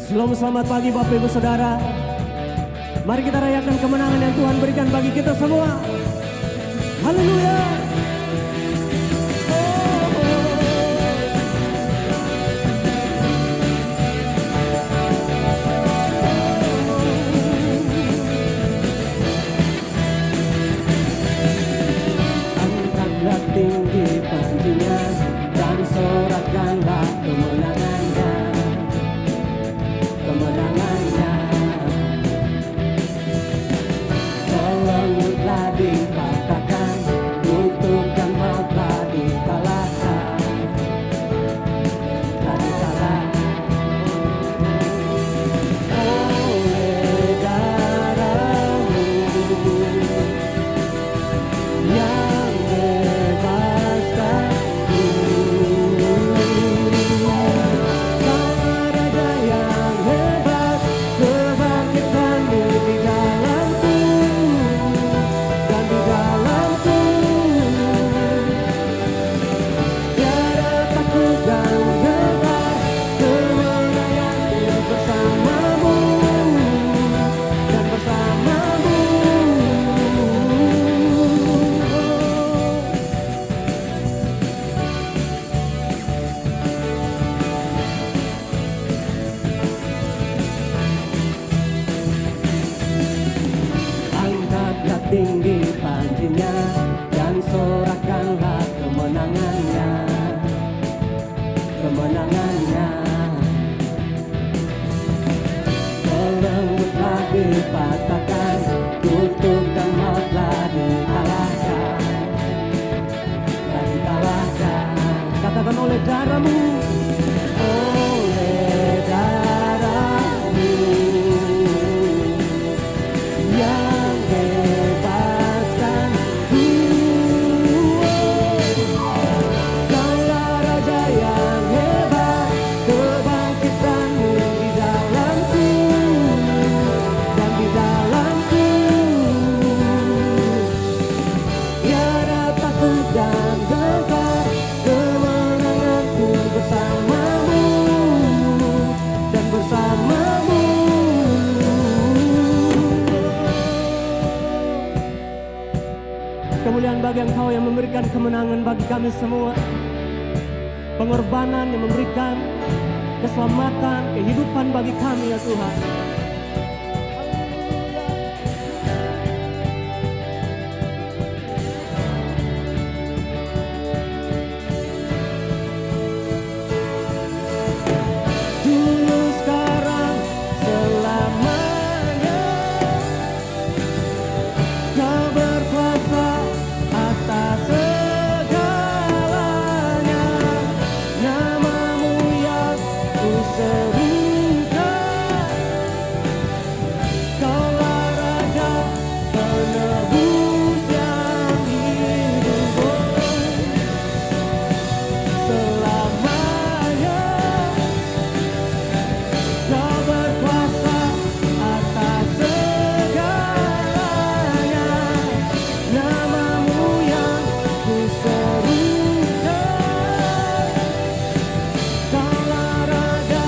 Selamat pagi Bapak Ibu Saudara. Mari kita rayakan kemenangan yang Tuhan berikan bagi kita semua. Haleluya. Angkatlah tinggi panjinya dan sorakanlah kemenangannya. Kemenangannya Tolonglah dipatahkan, kutukan mautlah dikalahkan. Oleh darah-Mu yang bebaskanku. Tinggi panjinya dan sorakanlah kemenangannya. Kemenangannya Belenggulah dipatahkan, kutuk dan mautlah dikalahkan. Dan dikalahkan. Katakan oleh darah-Mu. Oleh darah-Mu yang bebaskanku. Kaulah Raja yang hebat, kebangkitan-Mu di dalamku dan di dalamku. Tiada takut dan gentar, kemenanganku bersama-Mu dan bersama-Mu. Kemuliaan bagi Engkau yang memberikan kemenangan bagi kami semua. Pengorbanan yang memberikan keselamatan, kehidupan bagi kami ya Tuhan. Dulu, sekarang, selamanya Kau berkuasa atas segalanya. Nama-Mu yang ku serukan, Kaulah Raja penebus yang hidup selamanya. Kau berkuasa atas segalanya. Nama-Mu yang ku serukan, Kaulah Raja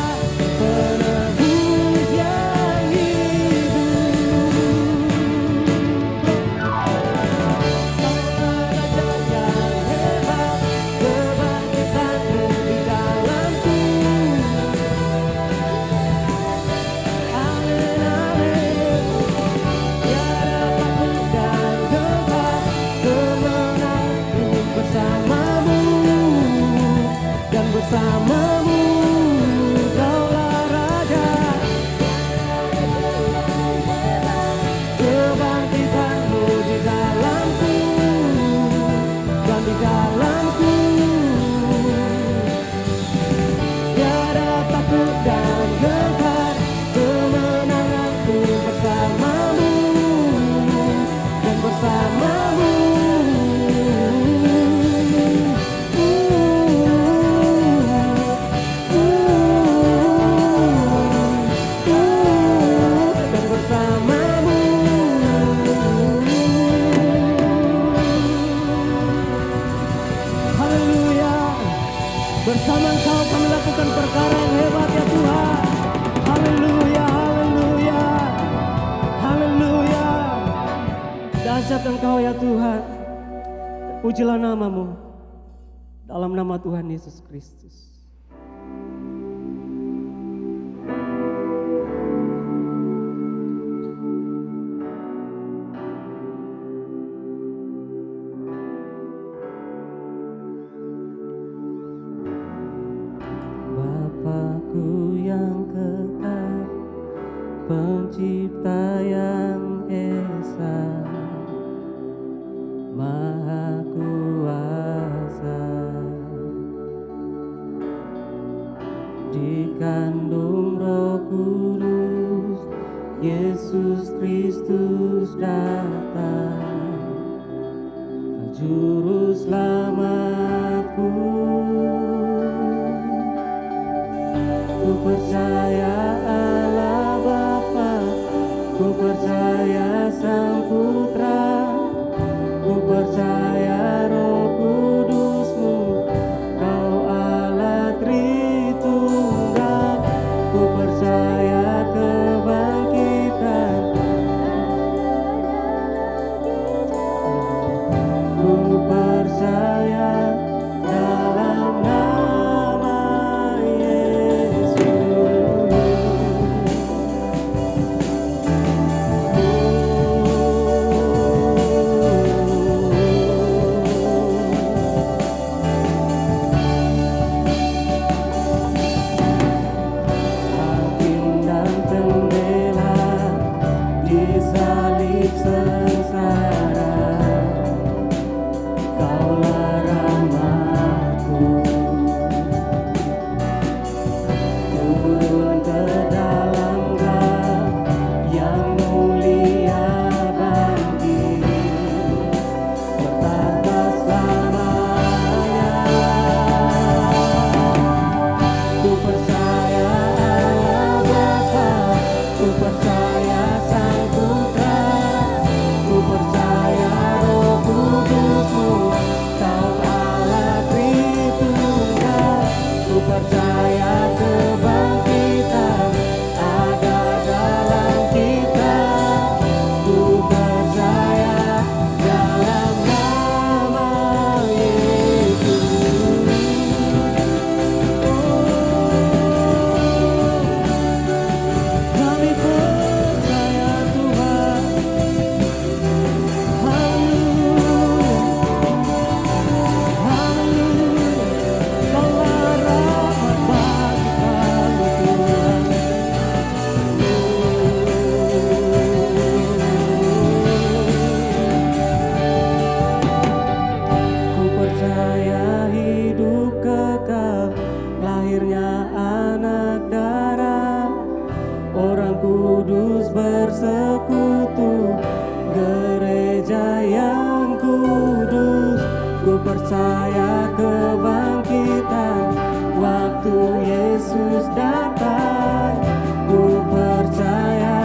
penebus yang hidup. Kaulah Raja yang hebat, kebangkitan-Mu di dalamku. Amin, amin. Tiada takut dan gentar, kemenanganku bersama-Mu dan bersama-Mu. Kaulah Raja, kebangkitan-Mu di dalamku dan di dalamku. Tiada takut dan gentar, kemenanganku bersama-Mu dan bersama-Mu. Dan bersama-Mu. Haleluya. Bersama Engkau kami lakukan perkara yang hebat ya Tuhan. Haleluya. dahsyat Engkau ya Tuhan. Pujilah namamu dalam nama Tuhan Yesus Kristus. Bapakku yang kekal, Pencipta yang esa, Maha kuasa, dikandung Roh Kudus, Yesus Kristus datang, Juru Selamatku. Ku percaya Allah Bapa, ku percaya Sang Putra, ku percaya Roh Kudus-Mu, Kau Allah Tritunggal. Ku percaya kebangkitan, ku percaya dalam nama Yesus. Hakim dan pembela disalib sengsara, Kaulah rahmat-Ku. Turun ke dalam gelap yang mulia, bangkit bertahta selamanya. Ku percaya Allah Bapa, ku percaya Sang Putra, ku percaya Roh Kudus-Mu, Kau Allah Tritunggal. Ku percaya kebangkitan ada dalam kita, ku percaya dalam nama Yesus. Kami percaya Tuhan, haleluya, haleluya. Kaulah rahmat bagi kami Tuhan. Ku percaya hidup kekal, lahirnya anak darah, orang kudus bersekutu, gereja yang kudus. Ku percaya kebangkitan waktu Yesus datang. Ku percaya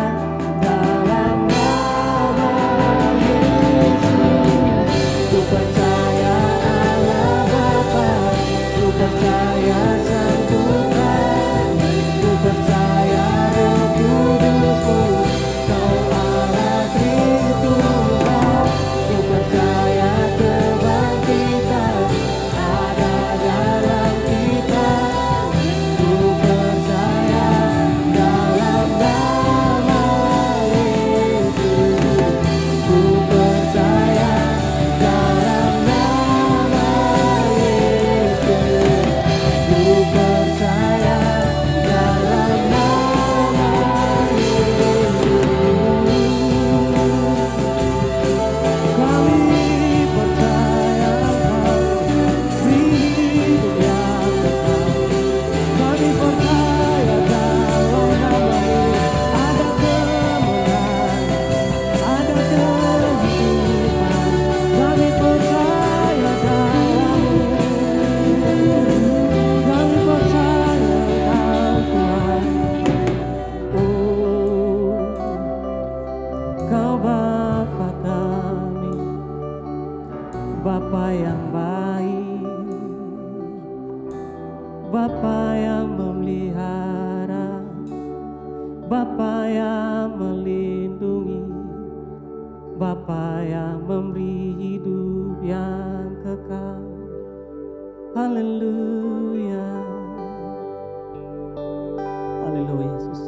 dalam nama Yesus. Ku percaya Allah Bapa, ku percaya Sang Putra, ku percaya Roh Kudus-Mu, Kau Allah Tritunggal. Ku percaya kebangkitan ada dalam kita, ku percaya dalam nama Yesus. Ku percaya dalam nama Yesus. Ku percaya dalam nama Yesus. Kami percaya Engkau hidup yang kekal. Kami percaya dalam nama-Mu ada kemenangan, ada kehidupan. Kami percaya dalam-Mu. Kami percaya Engkau Tuhan. Oh, Kau Bapa kami, Bapa yang baik, Bapa yang memelihara, Bapa yang melindungi, Bapa yang memberi hidup yang kekal. Haleluya. Haleluya Yesus.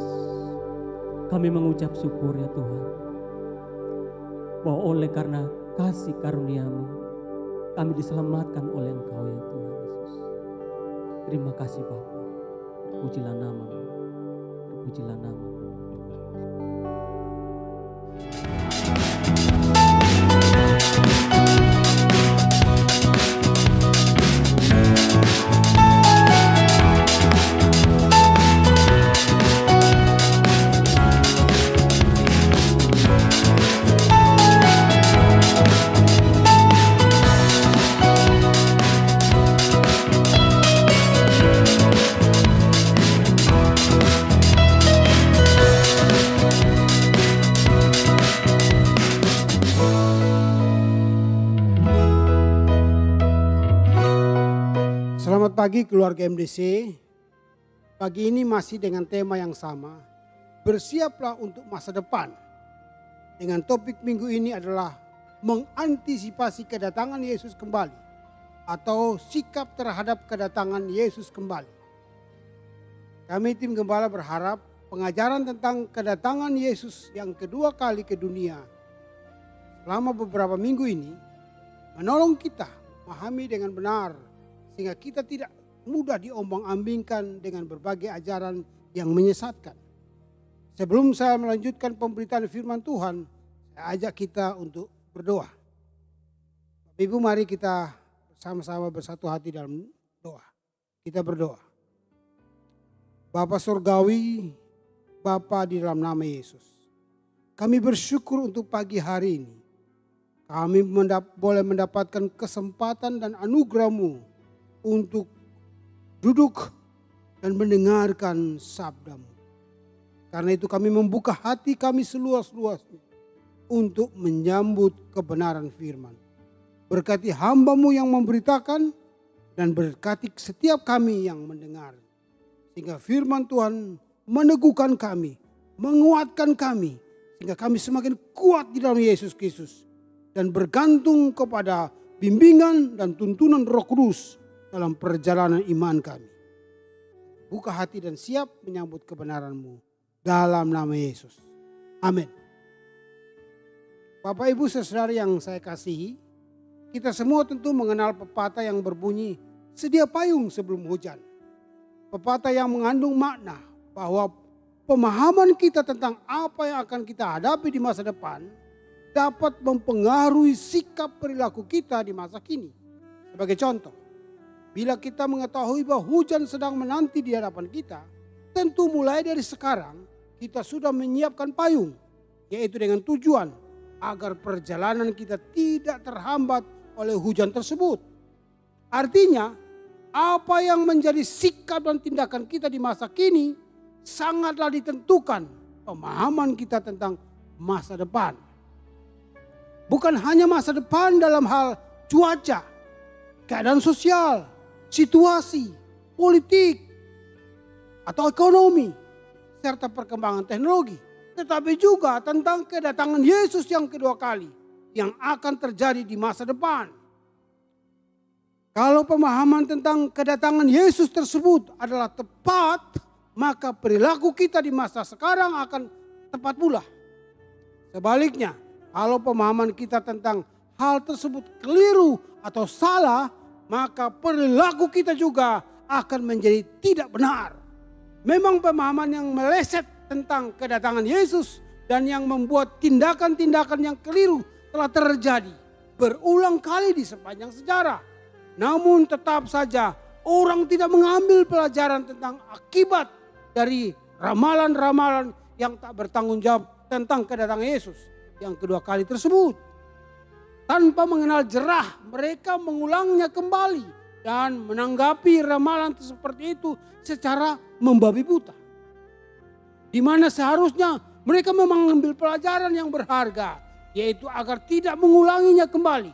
Kami mengucap syukur ya Tuhan, bahwa oleh karena kasih karunia-Mu kami diselamatkan oleh Engkau ya Tuhan Yesus. Terima kasih Bapa. Terpujilah nama-Mu. Terpujilah nama-Mu. Selamat pagi keluarga MDC. Pagi ini masih dengan tema yang sama. Bersiaplah untuk masa depan. Dengan topik minggu ini adalah mengantisipasi kedatangan Yesus kembali. Atau sikap terhadap kedatangan Yesus kembali. Kami tim Gembala berharap pengajaran tentang kedatangan Yesus yang kedua kali ke dunia selama beberapa minggu ini menolong kita memahami dengan benar, sehingga kita tidak mudah diombang-ambingkan dengan berbagai ajaran yang menyesatkan. Sebelum saya melanjutkan pemberitaan firman Tuhan, saya ajak kita untuk berdoa. Bapak Ibu, mari kita bersama-sama bersatu hati dalam doa. Kita berdoa. Bapa Surgawi, Bapa di dalam nama Yesus, kami bersyukur untuk pagi hari ini. Kami boleh mendapatkan kesempatan dan anugerah-Mu untuk duduk dan mendengarkan sabda-Mu. Karena itu kami membuka hati kami seluas-luasnya untuk menyambut kebenaran firman. Berkati hamba-Mu yang memberitakan dan berkati setiap kami yang mendengar. Sehingga firman Tuhan meneguhkan kami, menguatkan kami. Sehingga kami semakin kuat di dalam Yesus Kristus. Dan bergantung kepada bimbingan dan tuntunan Roh Kudus dalam perjalanan iman kami. Buka hati dan siap menyambut kebenaran-Mu dalam nama Yesus. Amin. Bapak Ibu saudara yang saya kasihi, kita semua tentu mengenal pepatah yang berbunyi sedia payung sebelum hujan. Pepatah yang mengandung makna bahwa pemahaman kita tentang apa yang akan kita hadapi di masa depan dapat mempengaruhi sikap perilaku kita di masa kini. Sebagai contoh, bila kita mengetahui bahwa hujan sedang menanti di hadapan kita, tentu mulai dari sekarang kita sudah menyiapkan payung, yaitu dengan tujuan agar perjalanan kita tidak terhambat oleh hujan tersebut. Artinya, apa yang menjadi sikap dan tindakan kita di masa kini sangatlah ditentukan pemahaman kita tentang masa depan. Bukan hanya masa depan dalam hal cuaca, keadaan sosial, situasi, politik, atau ekonomi, serta perkembangan teknologi. Tetapi juga tentang kedatangan Yesus yang kedua kali yang akan terjadi di masa depan. Kalau pemahaman tentang kedatangan Yesus tersebut adalah tepat, maka perilaku kita di masa sekarang akan tepat pula. Sebaliknya, kalau pemahaman kita tentang hal tersebut keliru atau salah, maka perilaku kita juga akan menjadi tidak benar. Memang pemahaman yang meleset tentang kedatangan Yesus dan yang membuat tindakan-tindakan yang keliru telah terjadi berulang kali di sepanjang sejarah. Namun tetap saja orang tidak mengambil pelajaran tentang akibat dari ramalan-ramalan yang tak bertanggung jawab tentang kedatangan Yesus yang kedua kali tersebut. Tanpa mengenal jerah, mereka mengulangnya kembali dan menanggapi ramalan seperti itu secara membabi buta. Di mana seharusnya mereka memang mengambil pelajaran yang berharga, yaitu agar tidak mengulanginya kembali.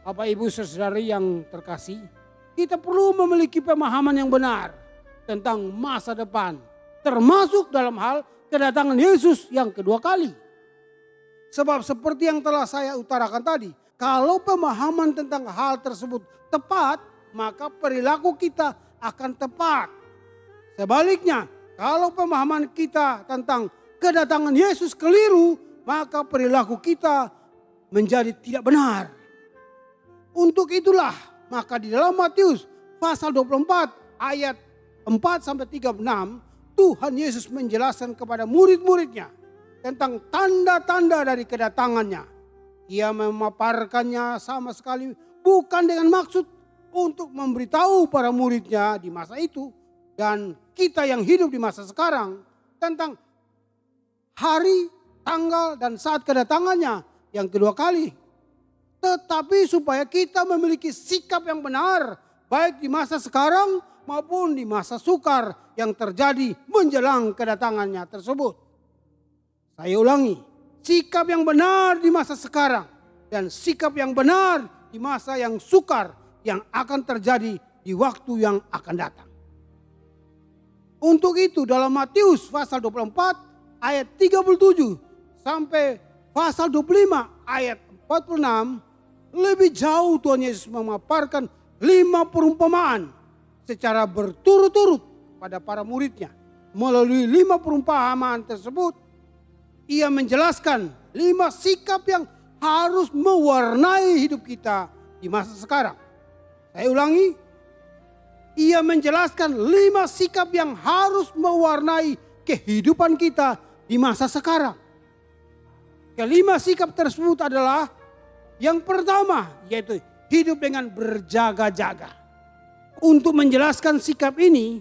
Bapak Ibu saudari yang terkasih, kita perlu memiliki pemahaman yang benar tentang masa depan, termasuk dalam hal kedatangan Yesus yang kedua kali. Sebab seperti yang telah saya utarakan tadi, kalau pemahaman tentang hal tersebut tepat, maka perilaku kita akan tepat. Sebaliknya, kalau pemahaman kita tentang kedatangan Yesus keliru, maka perilaku kita menjadi tidak benar. Untuk itulah, maka di dalam Matius pasal 24 ayat 4-36, Tuhan Yesus menjelaskan kepada murid-muridnya tentang tanda-tanda dari kedatangannya. Ia memaparkannya sama sekali bukan dengan maksud untuk memberitahu para muridnya di masa itu dan kita yang hidup di masa sekarang tentang hari, tanggal, dan saat kedatangannya yang kedua kali. Tetapi supaya kita memiliki sikap yang benar baik di masa sekarang maupun di masa sukar yang terjadi menjelang kedatangannya tersebut. Saya ulangi, sikap yang benar di masa sekarang dan sikap yang benar di masa yang sukar yang akan terjadi di waktu yang akan datang. Untuk itu dalam Matius pasal 24 ayat 37 sampai pasal 25 ayat 46 lebih jauh Tuhan Yesus memaparkan 5 perumpamaan secara berturut-turut pada para muridnya. Melalui 5 perumpamaan tersebut, ia menjelaskan 5 sikap yang harus mewarnai hidup kita di masa sekarang. Saya ulangi, ia menjelaskan 5 sikap yang harus mewarnai kehidupan kita di masa sekarang. Kelima sikap tersebut adalah yang pertama, yaitu hidup dengan berjaga-jaga. Untuk menjelaskan sikap ini,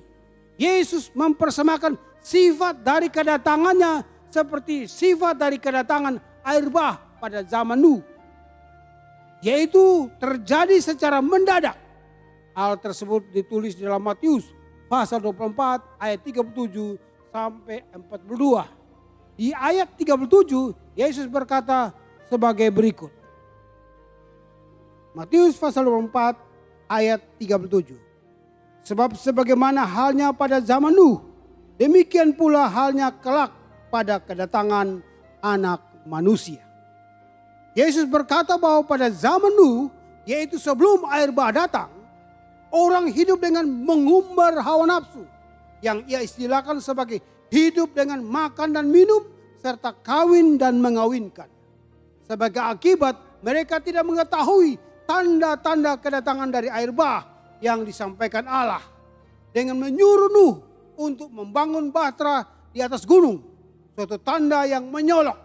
Yesus mempersamakan sifat dari kedatangannya seperti sifat dari kedatangan air bah pada zaman Nuh, yaitu terjadi secara mendadak. Hal tersebut ditulis di dalam Matius pasal 24 ayat 37 sampai 42. Di ayat 37 Yesus berkata sebagai berikut. Matius pasal 24 ayat 37. Sebab sebagaimana halnya pada zaman Nuh, demikian pula halnya kelak pada kedatangan Anak Manusia. Yesus berkata bahwa pada zaman Nuh, yaitu sebelum air bah datang, orang hidup dengan mengumbar hawa nafsu yang ia istilahkan sebagai hidup dengan makan dan minum serta kawin dan mengawinkan. Sebagai akibat mereka tidak mengetahui tanda-tanda kedatangan dari air bah yang disampaikan Allah dengan menyuruh Nuh untuk membangun bahtera di atas gunung, suatu tanda yang menyolok.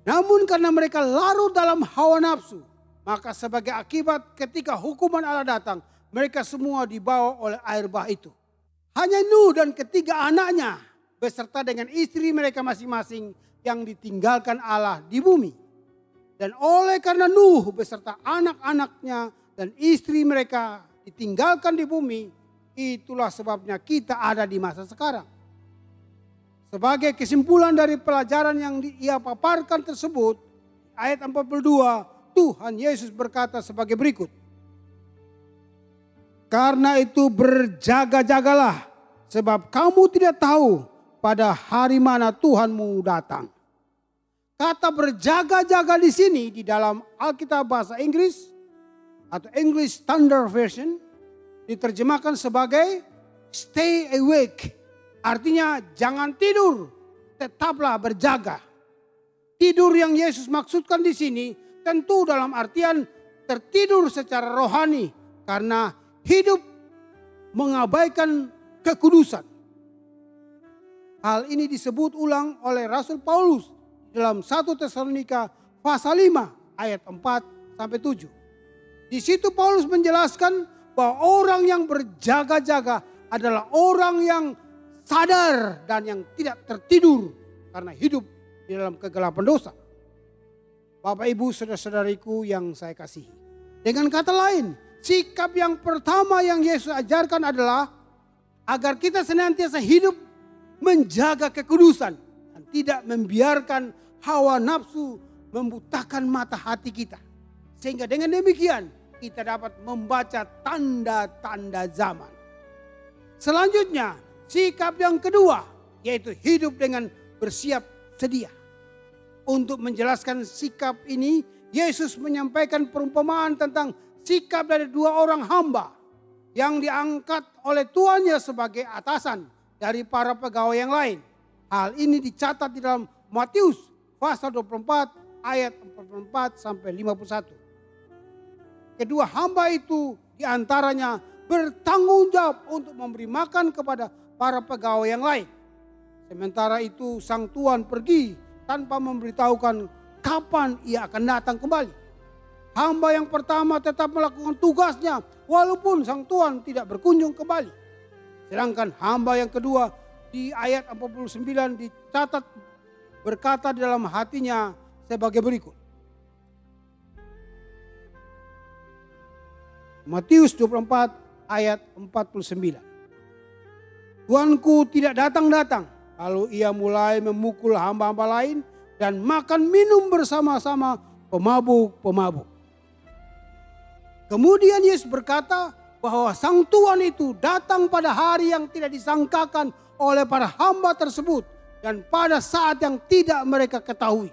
Namun karena mereka larut dalam hawa nafsu, maka sebagai akibat ketika hukuman Allah datang, mereka semua dibawa oleh air bah itu. Hanya Nuh dan ketiga anaknya beserta dengan istri mereka masing-masing yang ditinggalkan Allah di bumi. Dan oleh karena Nuh beserta anak-anaknya dan istri mereka ditinggalkan di bumi, itulah sebabnya kita ada di masa sekarang. Sebagai kesimpulan dari pelajaran yang ia paparkan tersebut, ayat 42, Tuhan Yesus berkata sebagai berikut. Karena itu berjaga-jagalah, sebab kamu tidak tahu pada hari mana Tuhanmu datang. Kata berjaga-jaga di sini di dalam Alkitab bahasa Inggris atau English Standard Version diterjemahkan sebagai stay awake. Artinya jangan tidur, tetaplah berjaga. Tidur yang Yesus maksudkan di sini tentu dalam artian tertidur secara rohani karena hidup mengabaikan kekudusan. Hal ini disebut ulang oleh Rasul Paulus dalam 1 Tesalonika pasal 5 ayat 4 sampai 7. Di situ Paulus menjelaskan bahwa orang yang berjaga-jaga adalah orang yang sadar dan yang tidak tertidur karena hidup di dalam kegelapan dosa. Bapak Ibu saudara-saudariku yang saya kasihi. Dengan kata lain, sikap yang pertama yang Yesus ajarkan adalah agar kita senantiasa hidup menjaga kekudusan dan tidak membiarkan hawa nafsu membutakan mata hati kita. Sehingga dengan demikian kita dapat membaca tanda-tanda zaman. Selanjutnya, sikap yang kedua yaitu hidup dengan bersiap sedia. Untuk menjelaskan sikap ini, Yesus menyampaikan perumpamaan tentang sikap dari dua orang hamba yang diangkat oleh tuannya sebagai atasan dari para pegawai yang lain. Hal ini dicatat di dalam Matius pasal 24 ayat 44 sampai 51. Kedua hamba itu diantaranya bertanggung jawab untuk memberi makan kepada para pegawai yang lain. Sementara itu sang tuan pergi tanpa memberitahukan kapan ia akan datang kembali. Hamba yang pertama tetap melakukan tugasnya walaupun sang tuan tidak berkunjung kembali. Sedangkan hamba yang kedua di ayat 49 dicatat berkata di dalam hatinya sebagai berikut. Matius 24 ayat 49. Tuanku tidak datang-datang, lalu ia mulai memukul hamba-hamba lain dan makan minum bersama-sama pemabuk-pemabuk. Kemudian Yesus berkata bahwa sang tuan itu datang pada hari yang tidak disangkakan oleh para hamba tersebut dan pada saat yang tidak mereka ketahui.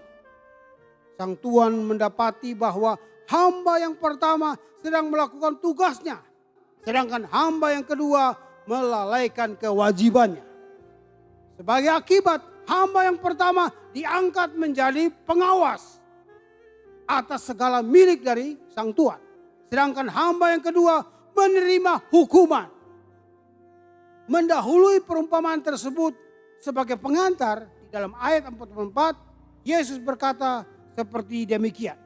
Sang tuan mendapati bahwa hamba yang pertama sedang melakukan tugasnya, sedangkan hamba yang kedua melalaikan kewajibannya. Sebagai akibat, hamba yang pertama diangkat menjadi pengawas atas segala milik dari sang tuan. Sedangkan hamba yang kedua menerima hukuman. Mendahului perumpamaan tersebut sebagai pengantar di dalam ayat 44, Yesus berkata seperti demikian.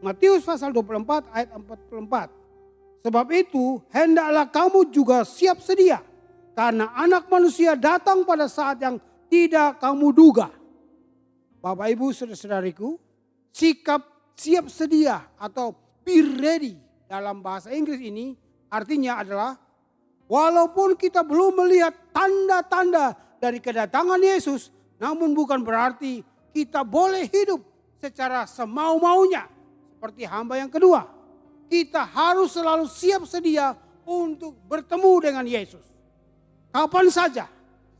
Matius pasal 24 ayat 44. Sebab itu hendaklah kamu juga siap sedia, karena anak manusia datang pada saat yang tidak kamu duga. Bapak ibu saudara-saudariku, sikap siap sedia atau be ready dalam bahasa Inggris ini artinya adalah walaupun kita belum melihat tanda-tanda dari kedatangan Yesus, namun bukan berarti kita boleh hidup secara semau-maunya seperti hamba yang kedua. Kita harus selalu siap sedia untuk bertemu dengan Yesus kapan saja,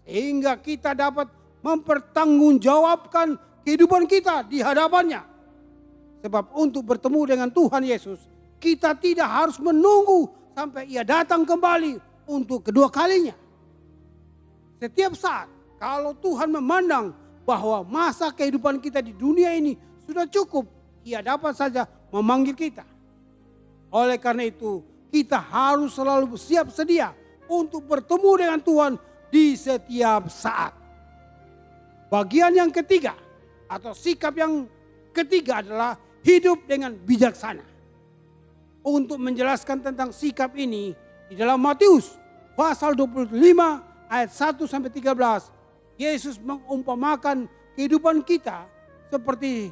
sehingga kita dapat mempertanggungjawabkan kehidupan kita di hadapannya. Sebab untuk bertemu dengan Tuhan Yesus, kita tidak harus menunggu sampai ia datang kembali untuk kedua kalinya. Setiap saat kalau Tuhan memandang bahwa masa kehidupan kita di dunia ini sudah cukup, ia dapat saja memanggil kita. Oleh karena itu, kita harus selalu siap sedia untuk bertemu dengan Tuhan di setiap saat. Bagian yang ketiga atau sikap yang ketiga adalah hidup dengan bijaksana. Untuk menjelaskan tentang sikap ini di dalam Matius pasal 25 ayat 1 sampai 13, Yesus mengumpamakan kehidupan kita seperti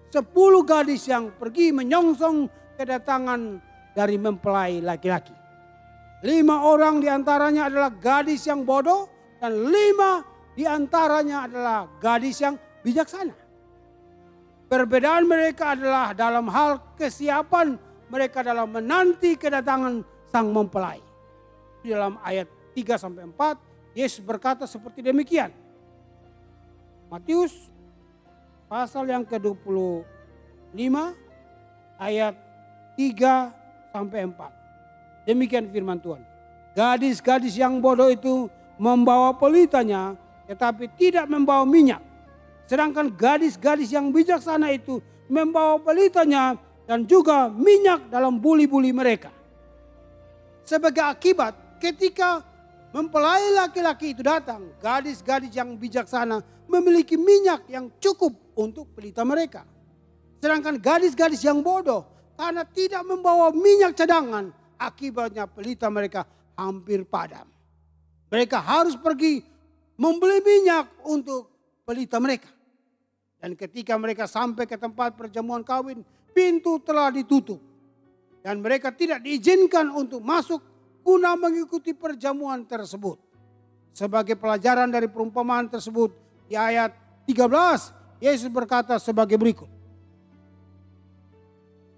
10 gadis yang pergi menyongsong kedatangan dari mempelai laki-laki. 5 orang diantaranya adalah gadis yang bodoh dan 5 diantaranya adalah gadis yang bijaksana. Perbedaan mereka adalah dalam hal kesiapan mereka dalam menanti kedatangan sang mempelai. Di dalam ayat 3 sampai 4, Yesus berkata seperti demikian. Matius pasal yang ke-25 ayat 3 sampai 4. Demikian firman Tuhan. Gadis-gadis yang bodoh itu membawa pelitanya tetapi tidak membawa minyak. Sedangkan gadis-gadis yang bijaksana itu membawa pelitanya dan juga minyak dalam buli-buli mereka. Sebagai akibat, ketika mempelai laki-laki itu datang, gadis-gadis yang bijaksana memiliki minyak yang cukup untuk pelita mereka. Sedangkan gadis-gadis yang bodoh karena tidak membawa minyak cadangan, akibatnya pelita mereka hampir padam. Mereka harus pergi membeli minyak untuk pelita mereka. Dan ketika mereka sampai ke tempat perjamuan kawin, pintu telah ditutup. Dan mereka tidak diizinkan untuk masuk guna mengikuti perjamuan tersebut. Sebagai pelajaran dari perumpamaan tersebut di ayat 13, Yesus berkata sebagai berikut.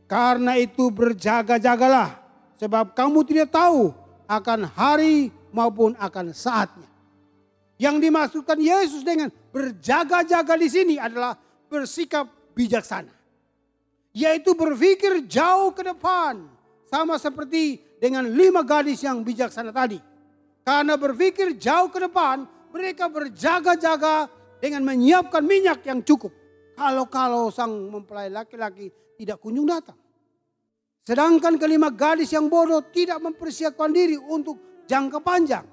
Karena itu berjaga-jagalah, sebab kamu tidak tahu akan hari maupun akan saatnya. Yang dimaksudkan Yesus dengan berjaga-jaga di sini adalah bersikap bijaksana. Yaitu berpikir jauh ke depan. Sama seperti dengan 5 gadis yang bijaksana tadi. Karena berpikir jauh ke depan, mereka berjaga-jaga dengan menyiapkan minyak yang cukup. Kalau sang mempelai laki-laki tidak kunjung datang. Sedangkan kelima gadis yang bodoh tidak mempersiapkan diri untuk jangka panjang.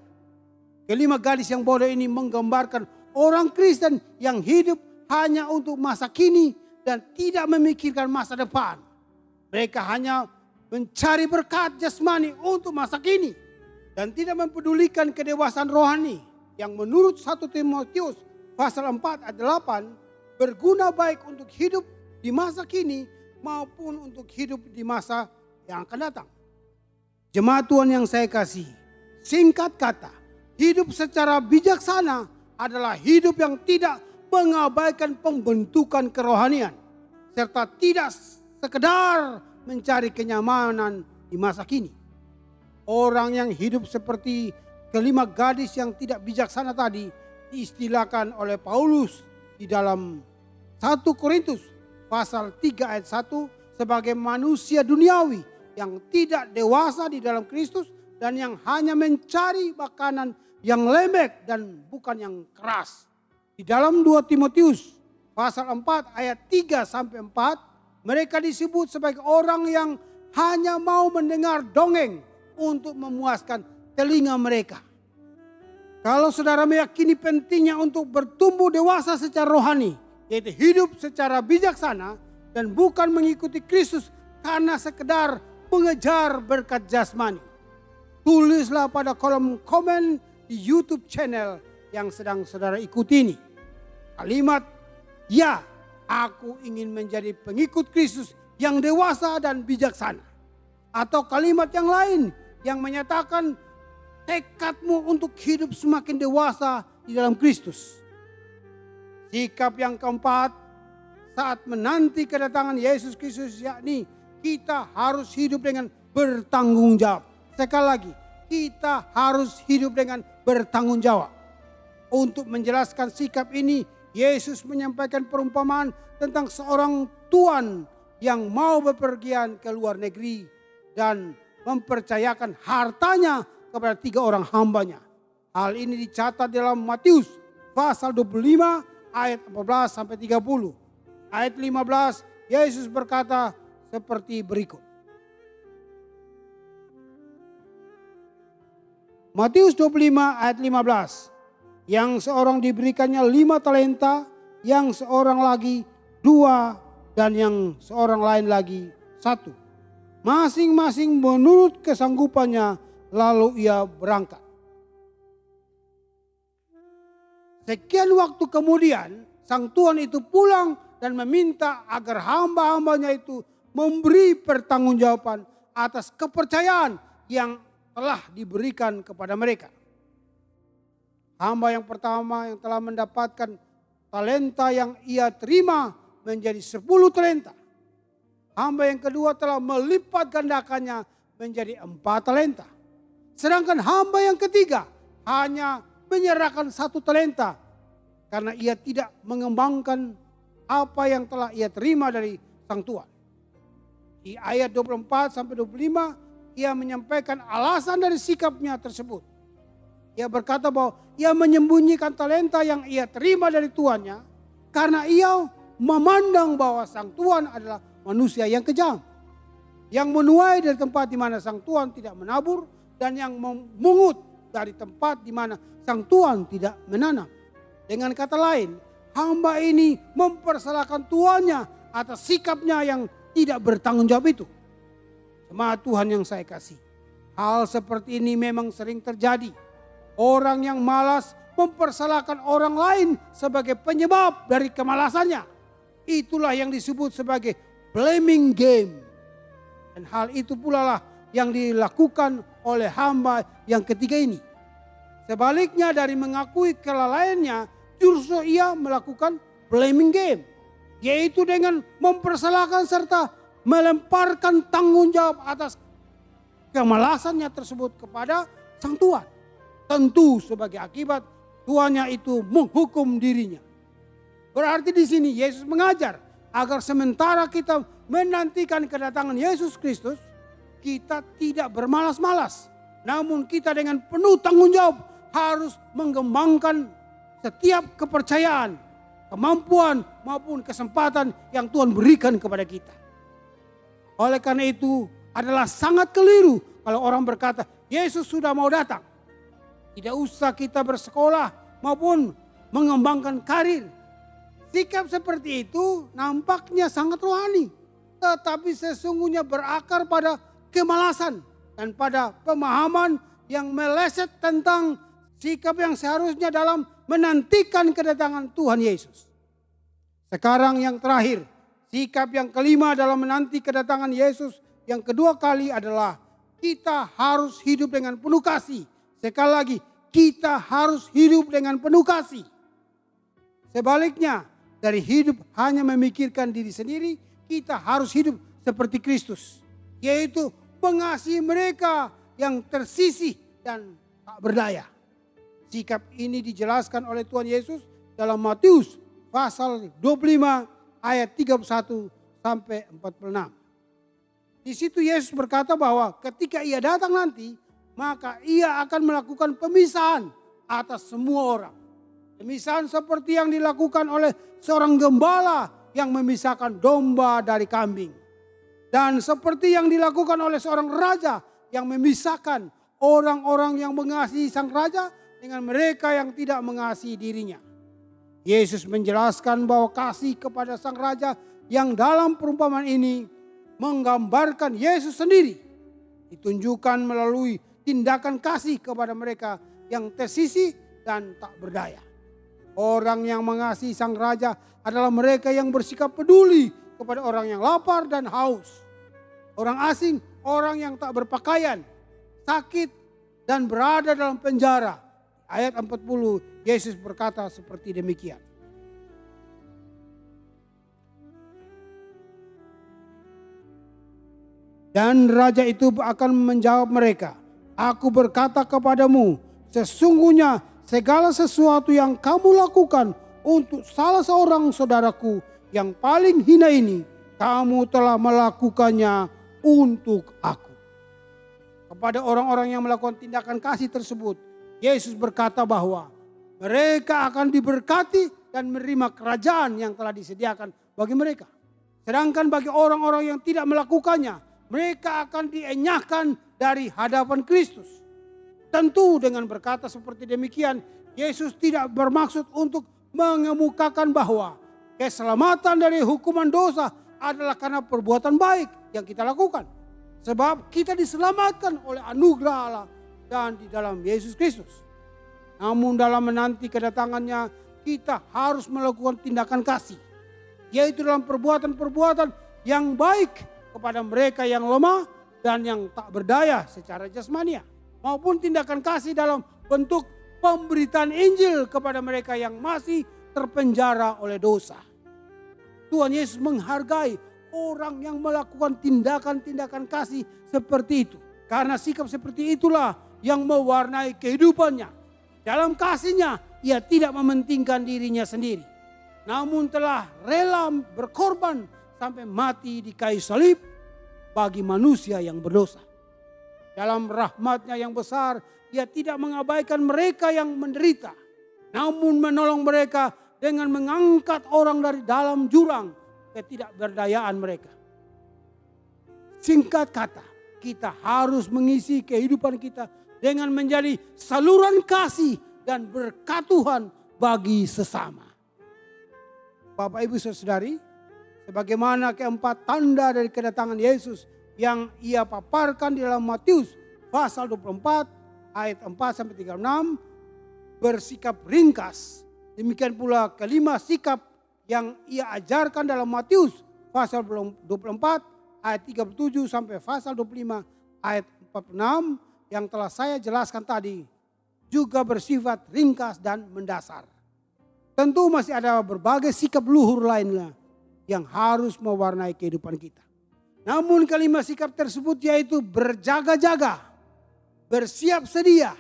Kelima gadis yang bodoh ini menggambarkan orang Kristen yang hidup hanya untuk masa kini dan tidak memikirkan masa depan. Mereka hanya mencari berkat jasmani untuk masa kini dan tidak mempedulikan kedewasaan rohani yang menurut 1 Timotius pasal 4 ayat 8 berguna baik untuk hidup di masa kini maupun untuk hidup di masa yang akan datang. Jemaat Tuhan yang saya kasih, singkat kata, hidup secara bijaksana adalah hidup yang tidak mengabaikan pembentukan kerohanian serta tidak sekedar mencari kenyamanan di masa kini. Orang yang hidup seperti kelima gadis yang tidak bijaksana tadi diistilahkan oleh Paulus di dalam 1 Korintus pasal 3 ayat 1 sebagai manusia duniawi yang tidak dewasa di dalam Kristus dan yang hanya mencari makanan yang lembek dan bukan yang keras. Di dalam 2 Timotius pasal 4 ayat 3 sampai 4 mereka disebut sebagai orang yang hanya mau mendengar dongeng untuk memuaskan telinga mereka. Kalau saudara meyakini pentingnya untuk bertumbuh dewasa secara rohani, yaitu hidup secara bijaksana dan bukan mengikuti Kristus karena sekedar mengejar berkat jasmani, tulislah pada kolom komen di YouTube channel yang sedang saudara ikuti ini kalimat, "Ya, aku ingin menjadi pengikut Kristus yang dewasa dan bijaksana." Atau kalimat yang lain yang menyatakan tekadmu untuk hidup semakin dewasa di dalam Kristus. Sikap yang keempat saat menanti kedatangan Yesus Kristus, yakni kita harus hidup dengan bertanggung jawab. Sekali lagi, kita harus hidup dengan bertanggung jawab. Untuk menjelaskan sikap ini, Yesus menyampaikan perumpamaan tentang seorang tuan yang mau bepergian ke luar negeri dan mempercayakan hartanya kepada 3 orang hambanya. Hal ini dicatat dalam Matius pasal 25 ayat 14 sampai 30. Ayat 15 Yesus berkata seperti berikut. Matius 25 ayat 15. Yang seorang diberikannya 5 talenta, yang seorang lagi 2, dan yang seorang lain lagi 1. Masing-masing menurut kesanggupannya, lalu ia berangkat. Sekian waktu kemudian, sang tuan itu pulang dan meminta agar hamba-hambanya itu memberi pertanggungjawaban atas kepercayaan yang telah diberikan kepada mereka. Hamba yang pertama yang telah mendapatkan talenta yang ia terima menjadi 10 talenta. Hamba yang kedua telah melipat gandakannya menjadi 4 talenta. Sedangkan hamba yang ketiga hanya menyerahkan 1 talenta karena ia tidak mengembangkan apa yang telah ia terima dari sang tuan. Di ayat 24 sampai 25 ia menyampaikan alasan dari sikapnya tersebut. Ia berkata bahwa ia menyembunyikan talenta yang ia terima dari tuannya karena ia memandang bahwa sang tuan adalah manusia yang kejam, yang menuai dari tempat di mana sang tuan tidak menabur dan yang memungut dari tempat di mana sang tuan tidak menanam. Dengan kata lain, hamba ini mempersalahkan tuannya atas sikapnya yang tidak bertanggung jawab itu. Jemaat Tuhan yang saya kasih, hal seperti ini memang sering terjadi. Orang yang malas mempersalahkan orang lain sebagai penyebab dari kemalasannya. Itulah yang disebut sebagai blaming game. Dan hal itu pula lah yang dilakukan oleh hamba yang ketiga ini. Sebaliknya dari mengakui kelalaiannya, justru ia melakukan blaming game. Yaitu dengan mempersalahkan serta melemparkan tanggung jawab atas kemalasannya tersebut kepada sang tuan. Tentu sebagai akibat tuannya itu menghukum dirinya. Berarti di sini Yesus mengajar agar sementara kita menantikan kedatangan Yesus Kristus, kita tidak bermalas-malas. Namun kita dengan penuh tanggung jawab harus mengembangkan setiap kepercayaan, kemampuan maupun kesempatan yang Tuhan berikan kepada kita. Oleh karena itu adalah sangat keliru kalau orang berkata Yesus sudah mau datang. Tidak usah kita bersekolah maupun mengembangkan karir. Sikap seperti itu nampaknya sangat rohani, tetapi sesungguhnya berakar pada kemalasan dan pada pemahaman yang meleset tentang sikap yang seharusnya dalam menantikan kedatangan Tuhan Yesus. Sekarang yang terakhir, sikap yang kelima dalam menanti kedatangan Yesus yang kedua kali adalah kita harus hidup dengan penuh kasih. Sekali lagi, kita harus hidup dengan penuh kasih. Sebaliknya, dari hidup hanya memikirkan diri sendiri, kita harus hidup seperti Kristus, yaitu mengasihi mereka yang tersisih dan tak berdaya. Sikap ini dijelaskan oleh Tuhan Yesus dalam Matius pasal 25 ayat 31 sampai 46. Di situ Yesus berkata bahwa ketika ia datang nanti, maka ia akan melakukan pemisahan atas semua orang. Pemisahan seperti yang dilakukan oleh seorang gembala yang memisahkan domba dari kambing. Dan seperti yang dilakukan oleh seorang raja yang memisahkan orang-orang yang mengasihi sang raja dengan mereka yang tidak mengasihi dirinya. Yesus menjelaskan bahwa kasih kepada sang raja yang dalam perumpamaan ini menggambarkan Yesus sendiri. Ditunjukkan melalui tindakan kasih kepada mereka yang tersisih dan tak berdaya. Orang yang mengasihi sang raja adalah mereka yang bersikap peduli kepada orang yang lapar dan haus. Orang asing, orang yang tak berpakaian, sakit dan berada dalam penjara. Ayat 40 Yesus berkata seperti demikian. Dan raja itu akan menjawab mereka, aku berkata kepadamu, sesungguhnya segala sesuatu yang kamu lakukan untuk salah seorang saudaraku yang paling hina ini, kamu telah melakukannya untuk aku. Kepada orang-orang yang melakukan tindakan kasih tersebut, Yesus berkata bahwa mereka akan diberkati dan menerima kerajaan yang telah disediakan bagi mereka. Sedangkan bagi orang-orang yang tidak melakukannya, mereka akan dienyahkan dari hadapan Kristus. Tentu dengan berkata seperti demikian, Yesus tidak bermaksud untuk mengemukakan bahwa keselamatan dari hukuman dosa adalah karena perbuatan baik yang kita lakukan. Sebab kita diselamatkan oleh anugerah Allah dan di dalam Yesus Kristus. Namun dalam menanti kedatangannya, kita harus melakukan tindakan kasih, yaitu dalam perbuatan-perbuatan yang baik kepada mereka yang lemah dan yang tak berdaya secara jasmania, maupun tindakan kasih dalam bentuk pemberitaan Injil kepada mereka yang masih terpenjara oleh dosa. Tuhan Yesus menghargai orang yang melakukan tindakan-tindakan kasih seperti itu, karena sikap seperti itulah yang mewarnai kehidupannya. Dalam kasihnya, ia tidak mementingkan dirinya sendiri, namun telah rela berkorban sampai mati di kayu salib bagi manusia yang berdosa. Dalam rahmatnya yang besar, ia tidak mengabaikan mereka yang menderita, namun menolong mereka dengan mengangkat orang dari dalam jurang ketidakberdayaan mereka. Singkat kata, kita harus mengisi kehidupan kita dengan menjadi saluran kasih dan berkat Tuhan bagi sesama. Bapak Ibu Saudari, sebagaimana keempat tanda dari kedatangan Yesus yang ia paparkan di dalam Matius pasal 24 ayat 4 sampai 36, bersikap ringkas. Demikian pula kelima sikap yang ia ajarkan dalam Matius pasal 24 ayat 37 sampai pasal 25 ayat 46 yang telah saya jelaskan tadi juga bersifat ringkas dan mendasar. Tentu masih ada berbagai sikap luhur lainnya yang harus mewarnai kehidupan kita. Namun kelima sikap tersebut yaitu berjaga-jaga, bersiap sedia,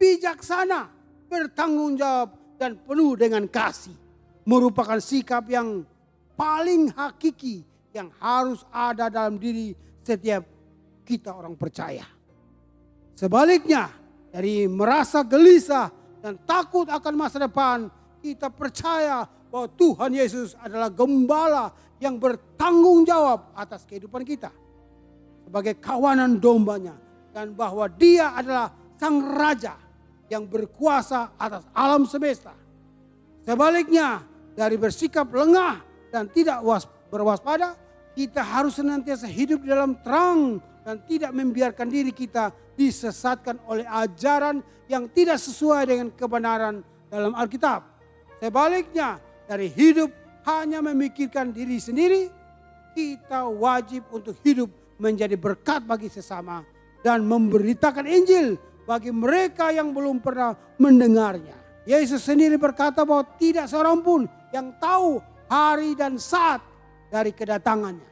bijaksana, bertanggung jawab, dan penuh dengan kasih. merupakan sikap yang paling hakiki yang harus ada dalam diri setiap kita orang percaya. Sebaliknya, dari merasa gelisah dan takut akan masa depan, kita percaya bahwa Tuhan Yesus adalah gembala yang bertanggung jawab atas kehidupan kita sebagai kawanan dombanya, dan bahwa Dia adalah Sang Raja yang berkuasa atas alam semesta. Sebaliknya, dari bersikap lengah dan tidak berwaspada, kita harus senantiasa hidup di dalam terang dan tidak membiarkan diri kita disesatkan oleh ajaran yang tidak sesuai dengan kebenaran dalam Alkitab. Sebaliknya, dari hidup hanya memikirkan diri sendiri, kita wajib untuk hidup menjadi berkat bagi sesama dan memberitakan Injil bagi mereka yang belum pernah mendengarnya. Yesus sendiri berkata bahwa tidak seorang pun yang tahu hari dan saat dari kedatangannya.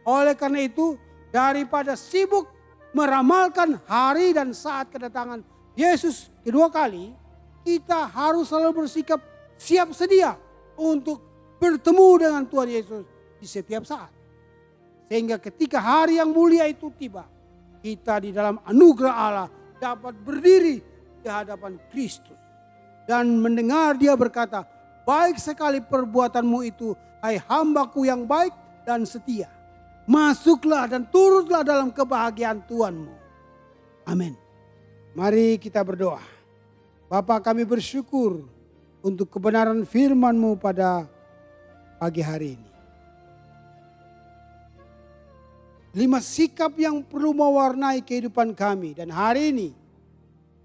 Oleh karena itu, daripada sibuk meramalkan hari dan saat kedatangan Yesus kedua kali, kita harus selalu bersikap siap sedia untuk bertemu dengan Tuhan Yesus di setiap saat. Sehingga ketika hari yang mulia itu tiba, kita di dalam anugerah Allah dapat berdiri di hadapan Kristus dan mendengar Dia berkata, "Baik sekali perbuatanmu itu, hai hambaku yang baik dan setia. Masuklah dan turutlah dalam kebahagiaan Tuhanmu." Amin. Mari kita berdoa. Bapa, kami bersyukur untuk kebenaran firman-Mu pada pagi hari ini. 5 sikap yang perlu mewarnai kehidupan kami, dan hari ini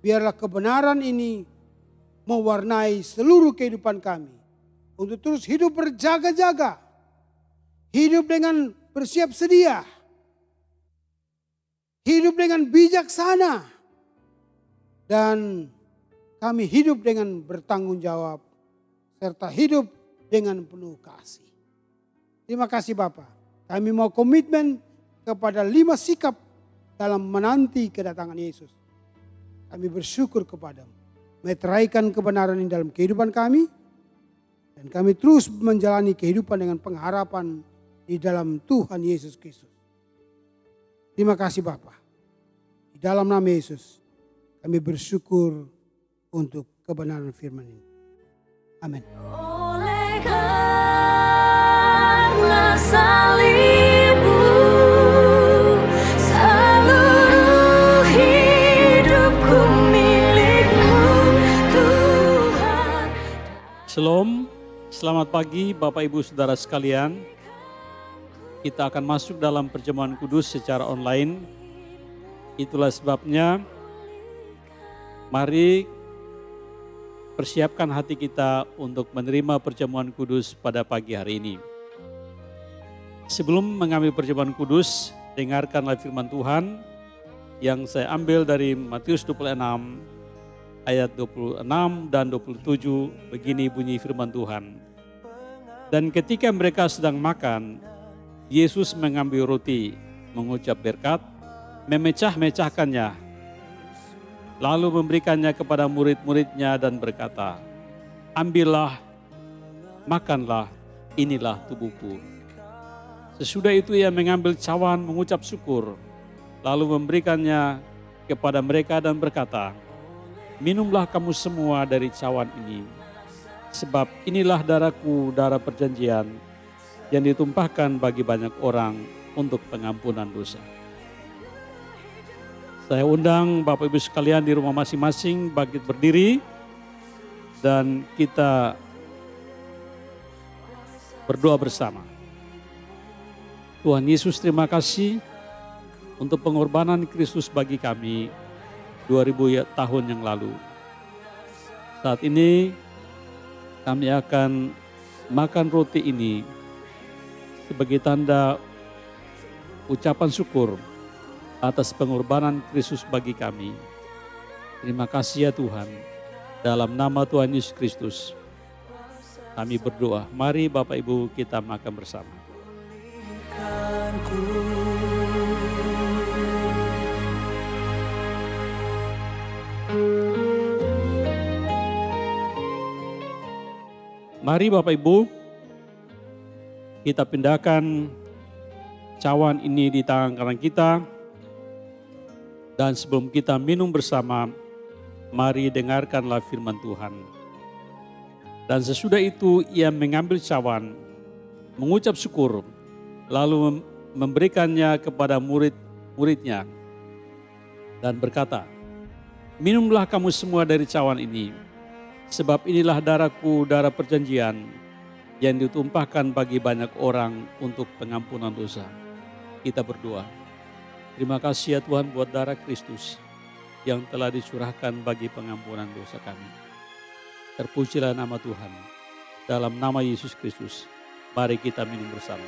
biarlah kebenaran ini mewarnai seluruh kehidupan kami untuk terus hidup berjaga-jaga, hidup dengan bersiap sedia, hidup dengan bijaksana, dan kami hidup dengan bertanggung jawab serta hidup dengan penuh kasih. Terima kasih Bapa. Kami mau komitmen kepada 5 sikap dalam menanti kedatangan Yesus. Kami bersyukur kepadamu. Meteraikan kebenaran ini dalam kehidupan kami. Dan kami terus menjalani kehidupan dengan pengharapan di dalam Tuhan Yesus Kristus. Terima kasih Bapa. Di dalam nama Yesus kami bersyukur untuk kebenaran firman ini. Amin. Oleh karena salibmu, seluruh hidupku milikmu, Tuhan. Shalom, selamat pagi Bapak Ibu Saudara sekalian. Kita akan masuk dalam perjamuan kudus secara online. Itulah sebabnya mari persiapkan hati kita untuk menerima perjamuan kudus pada pagi hari ini. Sebelum mengambil perjamuan kudus, dengarkanlah firman Tuhan yang saya ambil dari Matius 26 ayat 26 dan 27. Begini bunyi firman Tuhan. Dan ketika mereka sedang makan, Yesus mengambil roti, mengucap berkat, memecah-mecahkannya, lalu memberikannya kepada murid-muridnya dan berkata, "Ambillah, makanlah, inilah tubuhku." Sesudah itu Ia mengambil cawan, mengucap syukur, lalu memberikannya kepada mereka dan berkata, "Minumlah kamu semua dari cawan ini, sebab inilah darahku, darah perjanjian, yang ditumpahkan bagi banyak orang untuk pengampunan dosa." Saya undang Bapak Ibu sekalian di rumah masing-masing bangkit berdiri dan kita berdoa bersama. Tuhan Yesus, terima kasih untuk pengorbanan Kristus bagi kami 2000 tahun yang lalu. Saat ini kami akan makan roti ini sebagai tanda ucapan syukur atas pengorbanan Kristus bagi kami. Terima kasih ya Tuhan. Dalam nama Tuhan Yesus Kristus kami berdoa. Mari Bapak Ibu kita makan bersama. Mari Bapak Ibu, kita pindahkan cawan ini di tangan kanan kita. Dan sebelum kita minum bersama, mari dengarkanlah firman Tuhan. Dan sesudah itu ia mengambil cawan, mengucap syukur, lalu memberikannya kepada murid-muridnya dan berkata, "Minumlah kamu semua dari cawan ini, sebab inilah darahku, darah perjanjian yang ditumpahkan bagi banyak orang untuk pengampunan dosa." Kita berdoa. Terima kasih ya Tuhan buat darah Kristus yang telah dicurahkan bagi pengampunan dosa kami. Terpujilah nama Tuhan. Dalam nama Yesus Kristus, mari kita minum bersama.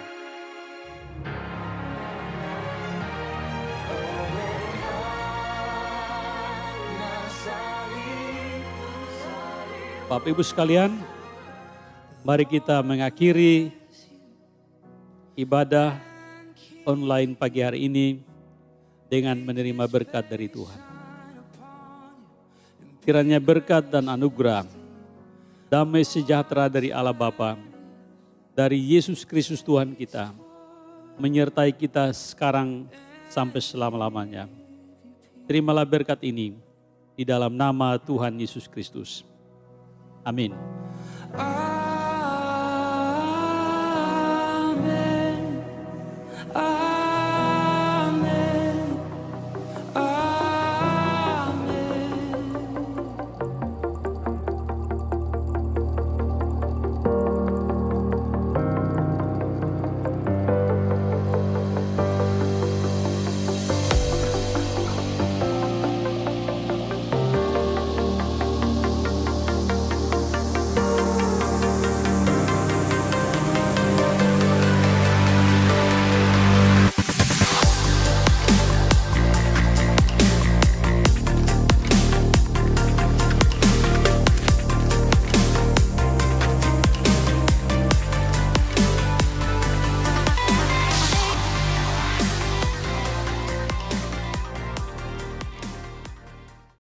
Bapak Ibu sekalian, mari kita mengakhiri ibadah online pagi hari ini dengan menerima berkat dari Tuhan. Kiranya berkat dan anugerah, damai sejahtera dari Allah Bapa, dari Yesus Kristus Tuhan kita, menyertai kita sekarang sampai selama-lamanya. Terimalah berkat ini di dalam nama Tuhan Yesus Kristus. Amin. Amen.